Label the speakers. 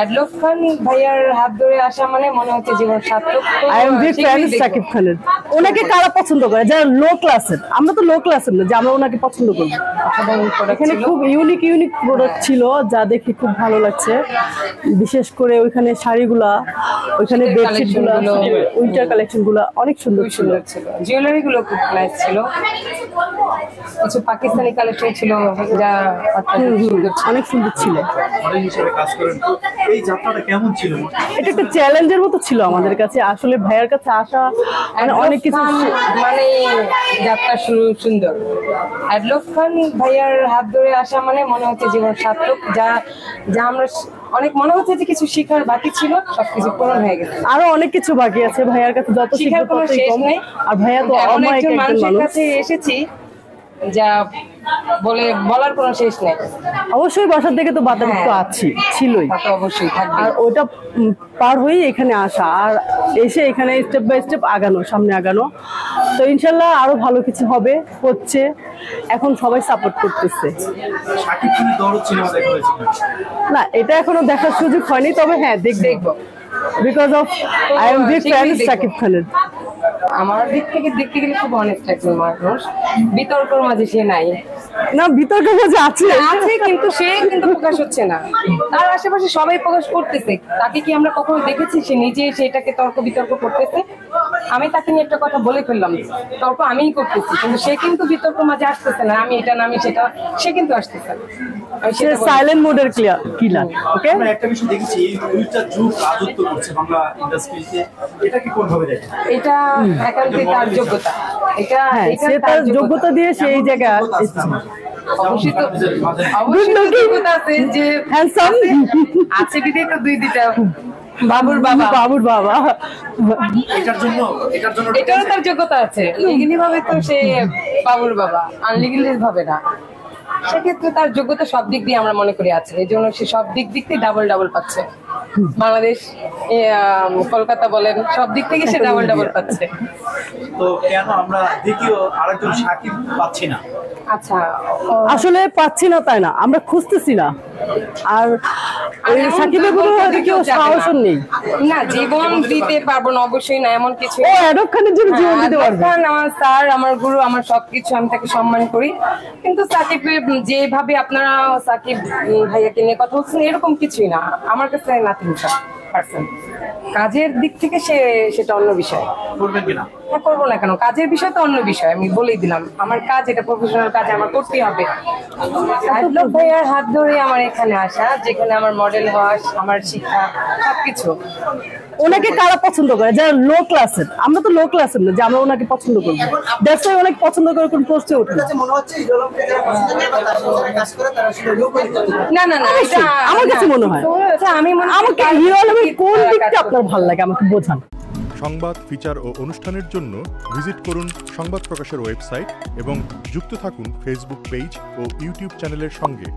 Speaker 1: আদলফ খান ভাইয়ার হাত ধরে আসা মানে মনে হচ্ছে জীবন সার্থক।
Speaker 2: I am big fan Shakib খানের। ওনাকে কারা পছন্দ করে? যারা লো ক্লাসের। আমরা তো লো ক্লাসের না যে আমরা ওনাকে পছন্দ করি। এখানে খুব ইউনিক প্রোডাক্ট ছিল যা দেখে খুব ভালো লাগছে। বিশেষ করে ওইখানে শাড়িগুলা, ওইখানে বেডশিটগুলা, উইন্টার কালেকশনগুলা অনেক সুন্দর ছিল।
Speaker 1: জুয়েলারিগুলো খুব নাইস ছিল। কিছু পাকিস্তানি কালেকশন ছিল যা
Speaker 2: অনেক সুন্দর ছিল।
Speaker 3: এই যাত্রাটা কেমন ছিল?
Speaker 2: এটা একটা চ্যালেঞ্জের মতো ছিল আমাদের কাছে। আসলে ভাইয়ার কাছে আসা মানে অনেক কিছু,
Speaker 1: মানে যাত্রা শুরু সুন্দর। আদলফ খান ভাইয়ার হাত ধরে আসা মানে মনে হচ্ছে জীবন সার্থক। যা আমরা অনেক মনে হচ্ছে যে কিছু শিখার বাকি ছিল, সবকিছু পূরণ হয়ে গেছে।
Speaker 2: আরো অনেক কিছু বাকি আছে ভাইয়ার কাছে, যত
Speaker 1: শিখার কোনো শেষ নেই।
Speaker 2: আর ভাইয়া তো অমায়িক একজন
Speaker 1: মানুষের
Speaker 2: মানুষ।
Speaker 1: কাছে এসেছি যা বলার কোনো শেষ নেই।
Speaker 2: অবশ্যই বাসার থেকে তো বাধা তো আছে, ছিলই,
Speaker 1: অবশ্যই থাকবে।
Speaker 2: আর ওইটা পার হয়েই এখানে আসা, আর এসে এখানে স্টেপ বাই স্টেপ আগানো, সামনে আগানো। তো ইনশাল্লাহ আরো ভালো কিছু হবে, হচ্ছে। এখন সবাই সাপোর্ট করতেছে।
Speaker 3: শাকিব খানের দরদ সিনেমা দেখা হয়েছে
Speaker 2: না, এটা এখনো দেখার সুযোগ হয়নি, তবে হ্যাঁ দেখবো। Because of I am big fan Shakib খানের।
Speaker 1: আমার দিক থেকে দেখতে গেলে খুব অনেস্ট একজন মানুষ। বিতর্কের মাঝে সে নাই।
Speaker 2: না, বিতর্কের মাঝে আছে,
Speaker 1: কিন্তু সে কিন্তু প্রকাশ হচ্ছে না। তার আশেপাশে সবাই প্রকাশ করতেছে। তাকে কি আমরা কখনো দেখেছি সে নিজে সেটাকে তর্ক বিতর্ক করতেছে? আমি তাকে নিয়ে একটা কথা বলে ফেললাম, তর্ক আমিই করতেছি, কিন্তু সে কিন্তু বিতর্ক মাঝে আসতেছে না। আমি এটা না, আমি সেটা, সে কিন্তু আসতেছে না।
Speaker 2: সে সাইলেন্ট মোডের কিলার। ওকে,
Speaker 3: আমরা একটা বিষয় দেখেছি, এই দুইটা যুগ রাজত্ব করছে বাংলা ইন্ডাস্ট্রিতে। এটা কি কোন ভাবে দেখেন?
Speaker 1: এটা একান্তই তার যোগ্যতা।
Speaker 2: সে তার যোগ্যতা দিয়ে সেই জায়গায়
Speaker 1: অবশ্যই তো যোগ্যতা আছে, যে
Speaker 2: হ্যান্ডসাম
Speaker 1: আছে বিধেই তো দুই দিটা
Speaker 2: বাবুর বাবা।
Speaker 1: এটাও তার যোগ্যতা আছে। লিগেলি ভাবে তো সে বাবুর বাবা, আনলিগেলি ভাবে না। সেক্ষেত্রে তার যোগ্যতা সব দিক দিয়ে আমরা মনে করি আছে। এই জন্য সে সব দিক দিয়ে ডাবল পাচ্ছে। বাংলাদেশ, কলকাতা বলেন, সব দিক থেকে সে ডাবল পাচ্ছে।
Speaker 3: তো কেন আমরা দ্বিতীয় আরেকজন শাকিব পাচ্ছি না?
Speaker 1: আচ্ছা,
Speaker 2: আসলে পাচ্ছি না তাই না, আমরা খুঁজতেছি না। আর সাকিবের কোনো কেউ সাহস নেই।
Speaker 1: না, জীবন দিতে পারবো না অবশ্যই না, এমন কিছু।
Speaker 2: ও আদলফ খানের জন্য জীবন দিতে পারবে।
Speaker 1: আমার স্যার, আমার গুরু, আমার সবকিছু, আমি তাকে সম্মান করি। কিন্তু সাকিবের যেভাবে আপনারা সাকিব ভাইয়াকে নিয়ে কথা বলছেন, এরকম কিছুই না আমার কাছে। Nothing person. কাজের দিক থেকে সেটা অন্য বিষয়।
Speaker 3: করবেন কিনা?
Speaker 1: হ্যাঁ, করবো না কেন? কাজের বিষয় তো অন্য বিষয়। আমি বলেই দিলাম, আমার কাজ এটা প্রফেশনাল কাজ, আমার করতেই হবে। আদলফ ভাইয়ার হাত ধরে আমার এখানে আসা, যেখানে আমার মডেল হওয়া, আমার শিক্ষা, সবকিছু।
Speaker 2: ওনাকে কারা পছন্দ করে? যারা লো ক্লাসের। আমরা তো লো ক্লাসের না যে আমরা ওনাকে পছন্দ করবো। দ্যাটস ওয়াই ওনাকে পছন্দ করে কোন পোস্টে ওঠে না। আমার কাছে মনে হয়, আমাকে হিরো আলমের কোন দিকটা আপনার ভালো লাগে আমাকে বোঝান।
Speaker 4: সংবাদ, ফিচার ও অনুষ্ঠানের জন্য ভিজিট করুন সংবাদ প্রকাশের ওয়েবসাইট এবং যুক্ত থাকুন ফেসবুক পেজ ও ইউটিউব চ্যানেলের সঙ্গে।